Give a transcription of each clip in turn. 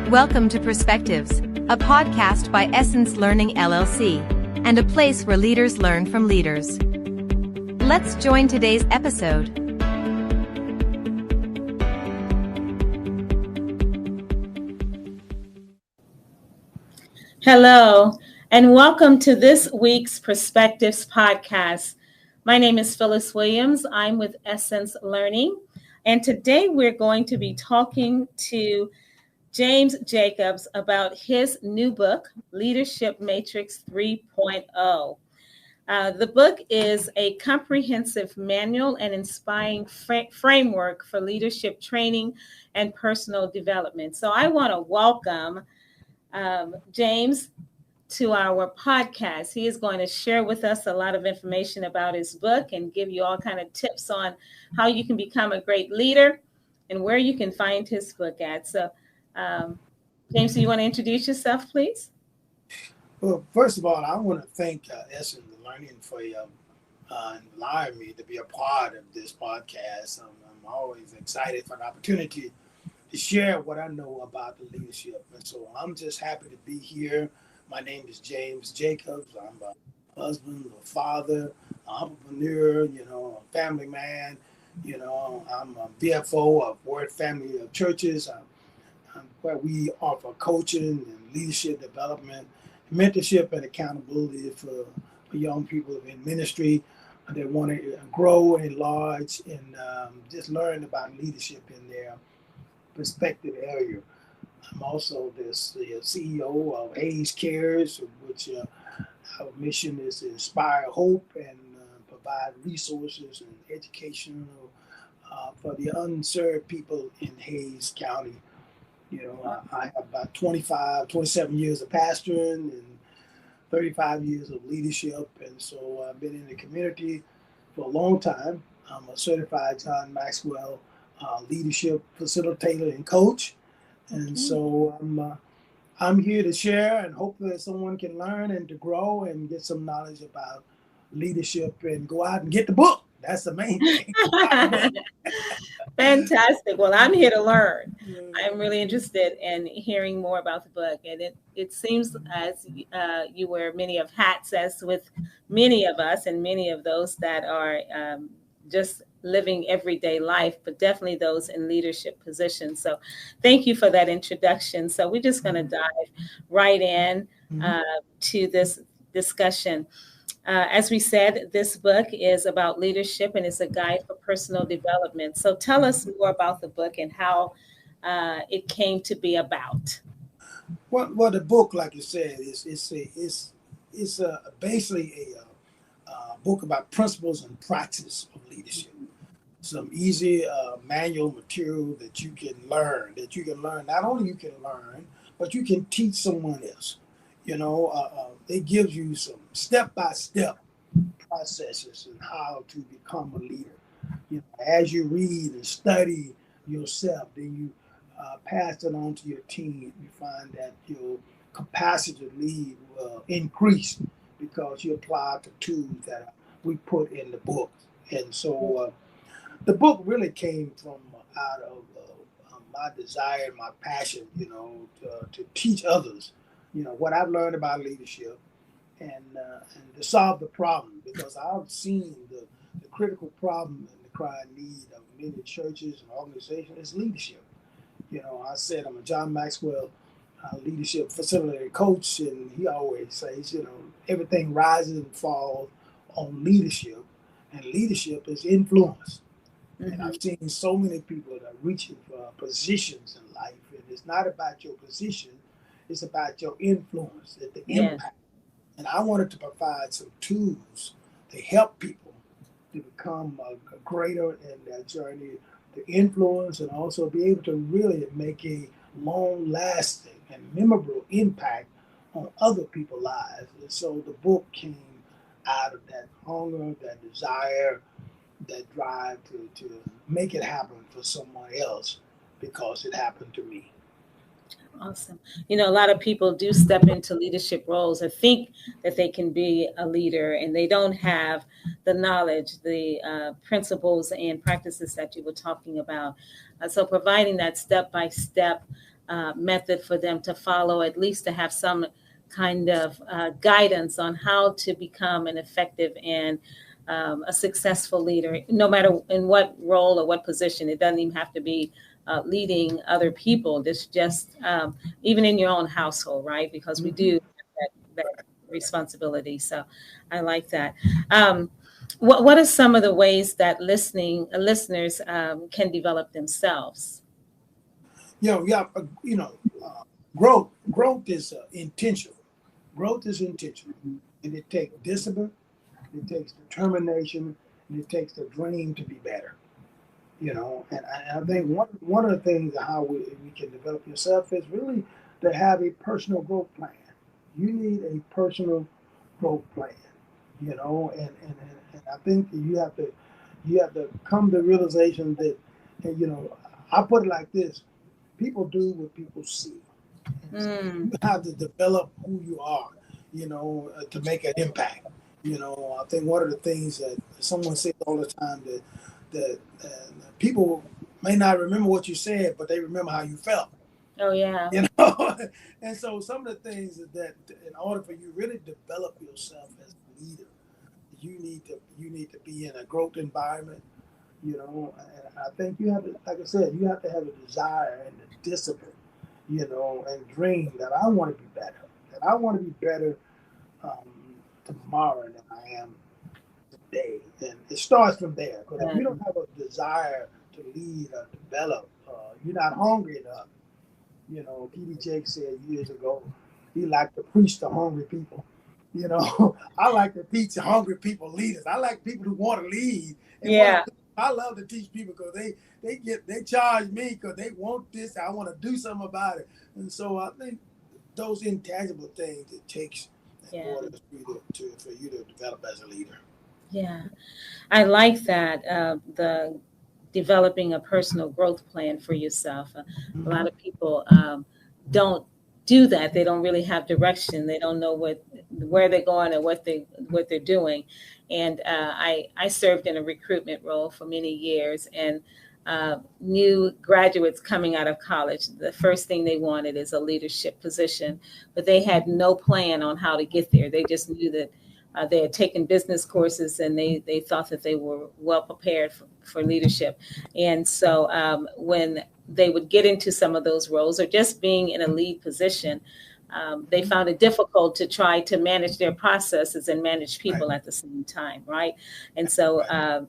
Welcome to Perspectives, a podcast by Essence Learning LLC, and a place where leaders learn from leaders. Let's join today's episode. Hello, and welcome to this week's Perspectives podcast. My name is Phyllis Williams. I'm with Essence Learning, and today we're going to be talking to James Jacobs about his new book, Leadership Matrix 3.0. The book is a comprehensive manual and inspiring framework for leadership training and personal development. So I want to welcome James to our podcast. He is going to share with us a lot of information about his book and give you all kind of tips on how you can become a great leader and where you can find his book at. So, James, do you want to introduce yourself, please? Well, first of all, I want to thank Essence Learning for allowing me to be a part of this podcast. I'm always excited for the opportunity to share what I know about the leadership. And so I'm just happy to be here. My name is James Jacobs. I'm a husband, a father, an entrepreneur, a family man. I'm a BFO of Word Family of Churches, where we offer coaching and leadership development, mentorship and accountability for young people in ministry that want to grow, enlarge, and just learn about leadership in their respective area. I'm also the CEO of Hayes Cares, which our mission is to inspire hope and provide resources and education for the unserved people in Hayes County. I have about 27 years of pastoring and 35 years of leadership. And so I've been in the community for a long time. I'm a certified John Maxwell leadership facilitator and coach. And so I'm here to share, and hopefully someone can learn and to grow and get some knowledge about leadership and go out and get the book. That's the main thing. Fantastic. Well, I'm here to learn. I'm really interested in hearing more about the book. And it seems as you wear many of hats, as with many of us and many of those that are just living everyday life, but definitely those in leadership positions. So thank you for that introduction. So we're just going to dive right in to this discussion. As we said, this book is about leadership and it's a guide for personal development. So tell us more about the book and how it came to be about. Well, the book, like you said, is basically a book about principles and practice of leadership. Some easy manual material that you can learn. Not only you can learn, but you can teach someone else. It gives you some step-by-step processes and how to become a leader. As you read and study yourself, then you pass it on to your team. You find that your capacity to lead will increase because you apply the tools that we put in the book. And so the book really came from out of my desire and my passion, to teach others, what I've learned about leadership and to solve the problem, because I've seen the critical problem and the crying need of many churches and organizations is leadership. I said I'm a John Maxwell leadership facilitator coach, and he always says, everything rises and falls on leadership, and leadership is influence. And I've seen so many people that are reaching for positions in life, and it's not about your position, it's about your influence, the impact. And I wanted to provide some tools to help people to become a greater in their journey to influence, and also be able to really make a long-lasting and memorable impact on other people's lives. And so the book came out of that hunger, that desire, that drive to make it happen for someone else because it happened to me. Awesome. A lot of people do step into leadership roles and think that they can be a leader, and they don't have the knowledge, the principles and practices that you were talking about. So providing that step-by-step method for them to follow, at least to have some kind of guidance on how to become an effective and a successful leader, no matter in what role or what position. It doesn't even have to be leading other people. This just even in your own household, right? Because we do have that responsibility. So I like that. What are some of the ways that listeners can develop themselves? Yeah, growth is intentional. Growth is intentional, and it takes discipline, it takes determination, and it takes the dream to be better. And I think one of the things of how we can develop yourself is really to have a personal growth plan. You need a personal growth plan, and I think that you have to come to the realization that, I put it like this: people do what people see. And so you Mm, have to develop who you are, to make an impact. I think one of the things that someone says all the time that people may not remember what you said, but they remember how you felt. oh yeah, You know, and so some of the things that in order for you really develop yourself as a leader, you need to be in a growth environment. And I think you have to, like I said, you have to have a desire and the discipline, and dream that I want to be better, that I want to be better tomorrow than I am today. And it starts from there. Because if yeah, you don't have a desire to lead or develop, you're not hungry enough. T.D. Jakes said years ago, he liked to preach to hungry people. I like to teach hungry people leaders. I like people who want to lead. And yeah. I love to teach people because they charge me because they want this. I want to do something about it. And so I think those intangible things it takes in Yeah. order for you to develop as a leader. Yeah, I like that. The developing a personal growth plan for yourself. A lot Mm-hmm. of people don't do that. They don't really have direction. They don't know where they're going or what they're doing. And I served in a recruitment role for many years, and new graduates coming out of college, the first thing they wanted is a leadership position, but they had no plan on how to get there. They just knew that they had taken business courses, and they thought that they were well prepared for leadership. And so when they would get into some of those roles or just being in a lead position, they found it difficult to try to manage their processes and manage Right, people at the same time, right? And so right.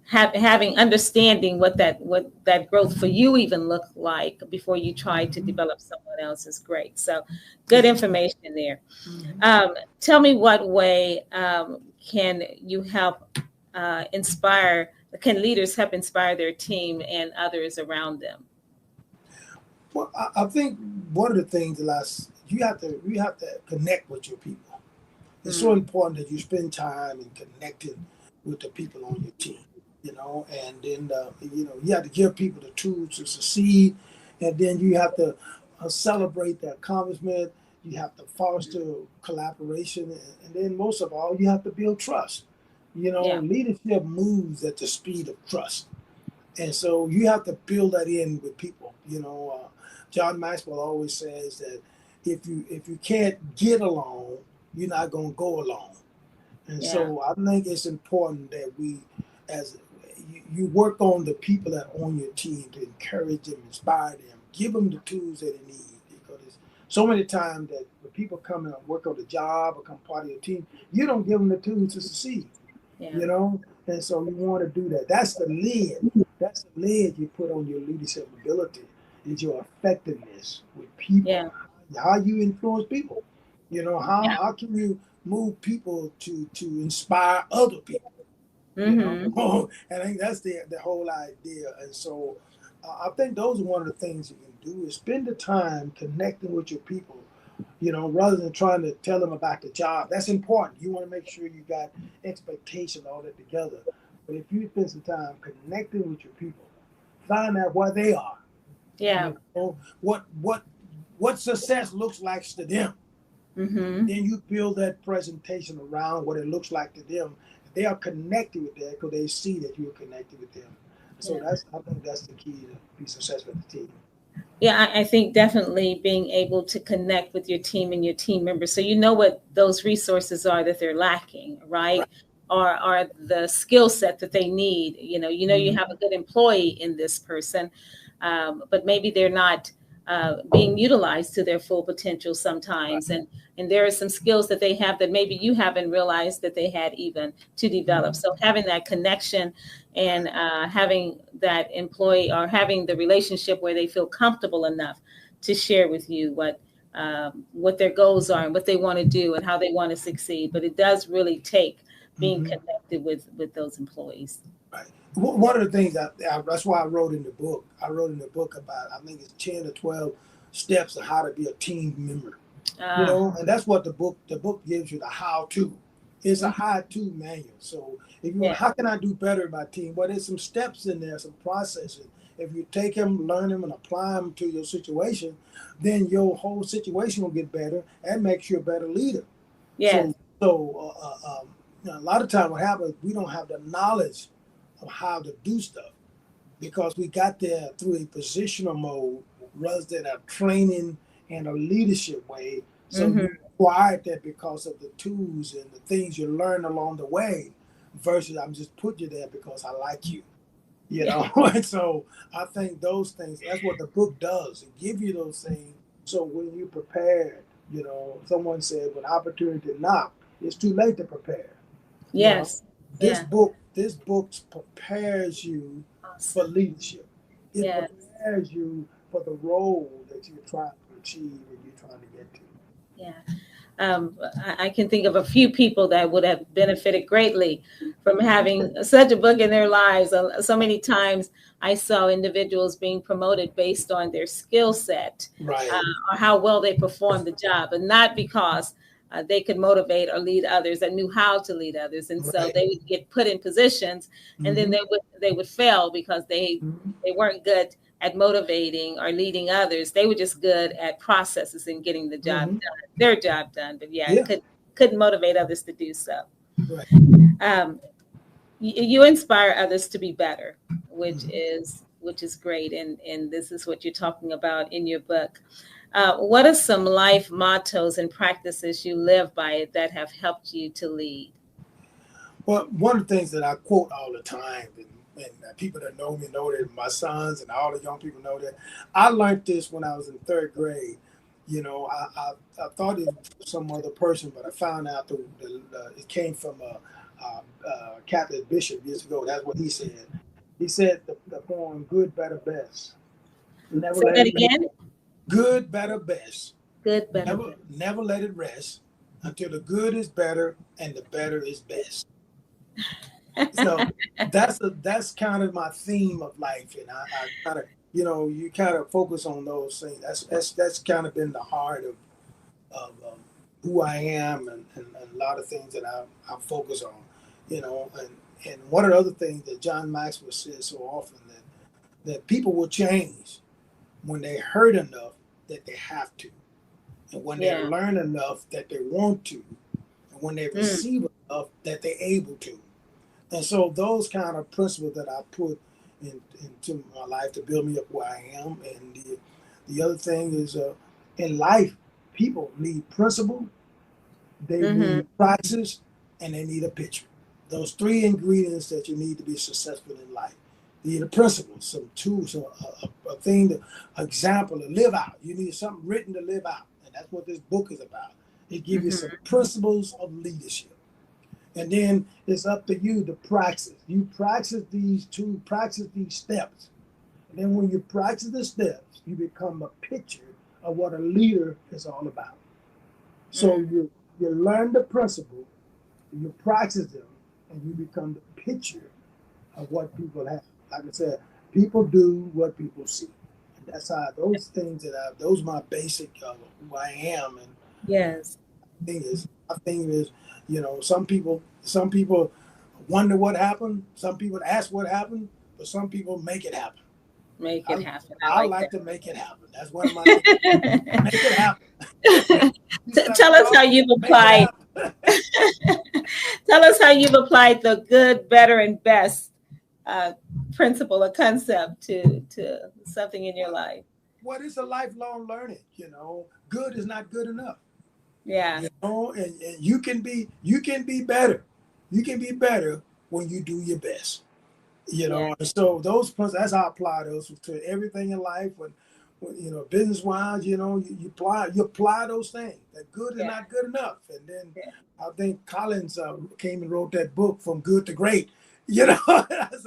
having understanding what that growth for you even looked like before you try to Mm-hmm. develop someone else is great. So good Yeah. information there. Mm-hmm. Tell me, what way can you help inspire? Can leaders help inspire their team and others around them? Well, I think one of the things that you have to connect with your people. It's so Mm, important that you spend time in connecting with the people on your team. And then you have to give people the tools to succeed, and then you have to celebrate their accomplishment. You have to foster collaboration, and then most of all, you have to build trust. yeah, Leadership moves at the speed of trust. And so you have to build that in with people. John Maxwell always says that if you can't get along, you're not going to go along. And yeah, so I think it's important that as you work on the people that are on your team to encourage them, inspire them, give them the tools that they need. Because it's so many times that when people come and work on the job or become part of your team, you don't give them the tools to succeed yeah, you know. And so you want to do that. That's the lid. That's the lid you put on your leadership ability is your effectiveness with people. yeah, How you influence people. yeah. How can you move people to inspire other people? Mm-hmm. And I think that's the whole idea. And so I think those are one of the things you can do is spend the time connecting with your people, rather than trying to tell them about the job. That's important. You want to make sure you got expectation all that together. But if you spend some time connecting with your people, find out where they are, Yeah. what success looks like to them. Mm-hmm. Then you build that presentation around what it looks like to them. They are connected with that because they see that you're connected with them. So Yeah. I think that's the key to be successful with the team. Yeah, I think definitely being able to connect with your team and your team members, so you know what those resources are that they're lacking, right? Right. Or the skill set that they need. You Mhm. have a good employee in this person, but maybe they're not being utilized to their full potential Right. sometimes, and there are some skills that they have that maybe you haven't realized that they had even to develop. Mhm. So having that connection Right. and having that employee or having the relationship where they feel comfortable enough to share with you what their goals are and what they want to do and how they want to succeed. But it does really take being Mhm. connected with those employees. Right. One of the things that's why I wrote in the book. I wrote in the book about, I think it's 10 or 12 steps of how to be a team member. Ah, And that's what the book gives you, the how to. It's a mhm. how to manual. So if you, Yeah, how can I do better in my team? Well, there's some steps in there, some processes. If you take them, learn them, and apply them to your situation, then your whole situation will get better and makes you a better leader. yes, So a lot of time what happens, we don't have the knowledge of how to do stuff because we got there through a positional mode rather than a training and a leadership way. So hmm, you acquired that because of the tools and the things you learn along the way versus I'm just putting you there because I like you. You yeah, know, and so I think those things, that's what the book does. It gives you those things. So when you prepare, someone said when opportunity knock, it's too late to prepare. You know, yes, this yeah, book prepares you for awesome, leadership. It yeah. prepares you for the role that you're trying to achieve and you're trying to get to. Yeah. I can think of a few people that would have benefited greatly from having such a book in their lives. So many times I saw individuals being promoted based on their skill set uh, Right. or how well they performed the job, and not because they could motivate or lead others and knew how to lead others. And so Right. they would get put in positions, and then Mm-hmm. they would fail because Mm-hmm. they weren't good at motivating or leading others. They were just good at processes and getting Mm-hmm. their job done. But yeah, Yeah. couldn't motivate others to do so. Right. Um, you inspire others to be better, Mm-hmm. which is great, and this is what you're talking about in your book. What are some life mottos and practices you live by that have helped you to lead? Well, one of the things that I quote all the time, and people that know me know that, my sons and all the young people know that, I learned this when I was in third grade. I thought it was some other person, but I found out it came from a Catholic bishop years ago. That's what he said. He said the poem "Good, Better, Best." Never Say let that it again. good, better, best. Good, better, Never let it rest until the good is better and the better is best. So that's kind of my theme of life, and I kind of you kind of focus on those things. That's kind of been the heart of who I am, and a lot of things that I focus on, and one of the other things that John Maxwell says so often that people will change when they hurt enough that they have to, and when they yeah. learn enough that they want to, and when they Mm, receive enough that they're able to. And so those kind of principles that I put into my life to build me up where I am. And the other thing is in life, people need principle, they hmm. need practice, and they need a picture. Those three ingredients that you need to be successful in life. You need a principle, some tools, a thing, example to live out. You need something written to live out. And that's what this book is about. It gives you some Hmm. principles of leadership. And then it's up to you to practice. You practice these steps. And then when you practice the steps, you become a picture of what a leader is all about. So Mm, you learn the principle, you practice them, and you become the picture of what people have. Like I said, people do what people see. And that's how those are my basic who I am. And yes, I think is, some people wonder what happened. Some people ask what happened, but some people make it happen. make I it happen. I I like like that. to make it happen. That's one of my things. Make it happen. You start Tell us how talking, you've make it applied. happen. Tell us how you've applied the good, better, and best uh, principle or concept to something in your life. what is a lifelong learning? Good is not good enough. Yeah. And you can be better. You can be better when you do your best. And so those principles, that's how I apply those to everything in life. When business wise, you apply those things. That good is not good enough. And then I think Collins came and wrote that book, From Good to Great. It's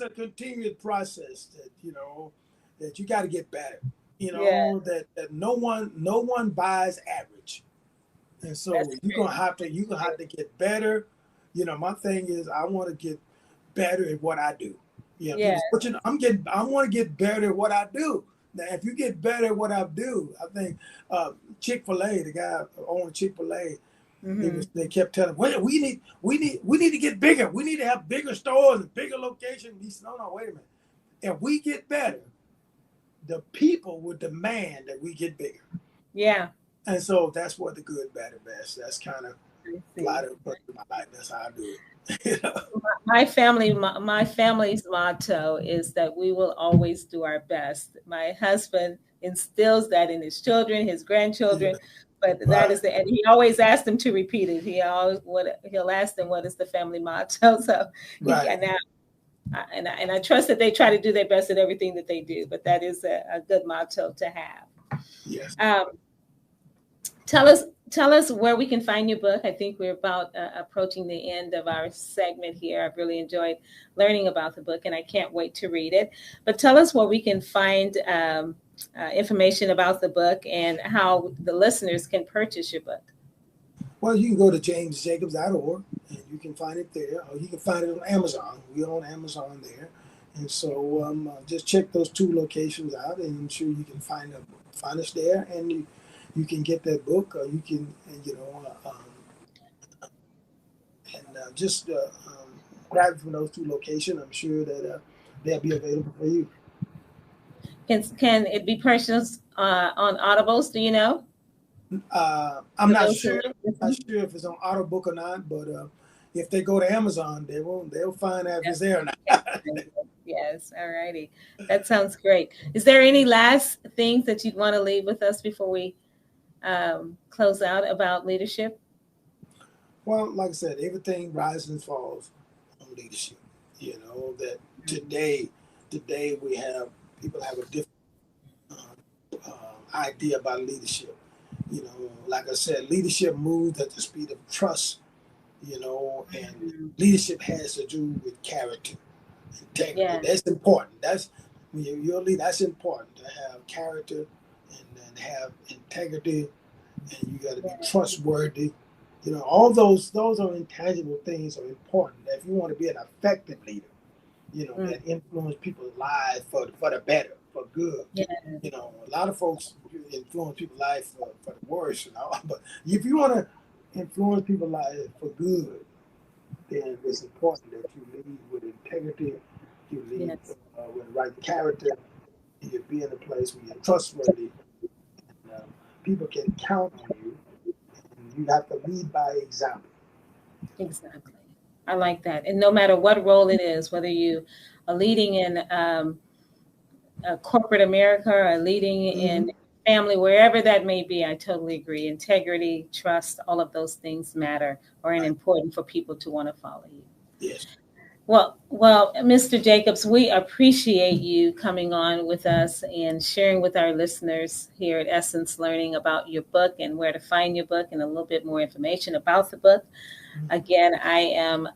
a continuous process that you got to get better. That no one buys average, and so you're gonna have to get better. My thing is I want to get better at what I do. I want to get better at what I do. Now, if you get better at what I do, I think Chick-fil-A, the guy owning Chick-fil-A, they kept telling him, we need to get bigger. We need to have bigger stores and bigger locations. He said, no, wait a minute. If we get better, the people would demand that we get bigger. Yeah. And so that's what the good, better, best. That's kind of a lot of my life. That's how I do it. My family's motto is that we will always do our best. My husband instills that in his children, his grandchildren, but that is and he always asks them to repeat it. He'll ask them, what is the family motto? So and I trust that they try to do their best at everything that they do, but that is a good motto to have. Yes. Tell us where we can find your book. I think we're about approaching the end of our segment here. I've really enjoyed learning about the book, and I can't wait to read it. But tell us where we can find information about the book and how the listeners can purchase your book. Well, you can go to jamesjacobs.org, and you can find it there. Or you can find it on Amazon. We're on Amazon there. And so just check those two locations out, and I'm sure you can find us there. And you can get that book, or you can, just grab it from those two locations. I'm sure that they'll be available for you. Can it be purchased on Audibles? Do you know? I'm not sure. I'm not sure if it's on Audiobook or not, but if they go to Amazon, they'll find out if it's there or not. Yes, all righty. That sounds great. Is there any last things that you'd want to leave with us before we close out about leadership? Well, like I said, everything rises and falls on leadership. That today people have a different idea about leadership. Like I said, leadership moves at the speed of trust, and leadership has to do with character, integrity. Yeah. That's important. That's when you're a leader, that's important to have character and have integrity, and you got to be trustworthy. All those are intangible things are important. If you want to be an effective leader, that influence people's lives for the better, for good. Yeah. A lot of folks influence people's lives for the worse, But if you want to influence people's lives for good, then it's important that you lead with integrity, you lead with the right character, and you be in a place where you're trustworthy, and people can count on you, and you have to lead by example. Exactly. I like that. And no matter what role it is, whether you are leading in corporate America or leading in family, wherever that may be, I totally agree. Integrity, trust, all of those things matter or are important for people to want to follow you. Yes. Well, Mr. Jacobs, we appreciate you coming on with us and sharing with our listeners here at Essence Learning about your book and where to find your book and a little bit more information about the book. Again, I am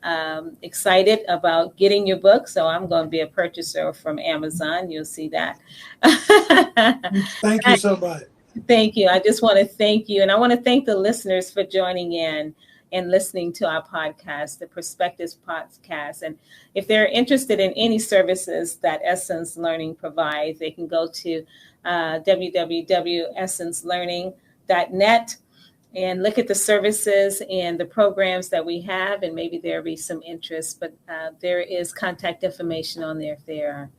excited about getting your book, so I'm going to be a purchaser from Amazon. You'll see that. Thank you so much. Thank you. I just want to thank you, and I want to thank the listeners for joining in and listening to our podcast, the Perspectives Podcast. And if they're interested in any services that Essence Learning provides, they can go to www.essencelearning.net and look at the services and the programs that we have, and maybe there'll be some interest, but there is contact information on there if there are.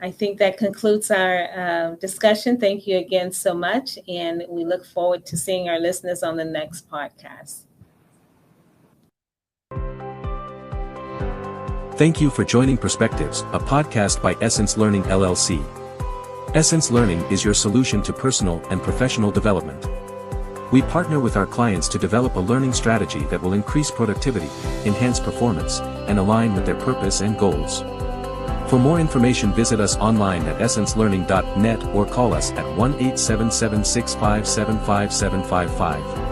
I think that concludes our discussion. Thank you again so much, and we look forward to seeing our listeners on the next podcast. Thank you for joining Perspectives, a podcast by Essence Learning LLC. Essence Learning is your solution to personal and professional development. We partner with our clients to develop a learning strategy that will increase productivity, enhance performance, and align with their purpose and goals. For more information, visit us online at essencelearning.net or call us at 1-877-657-5755.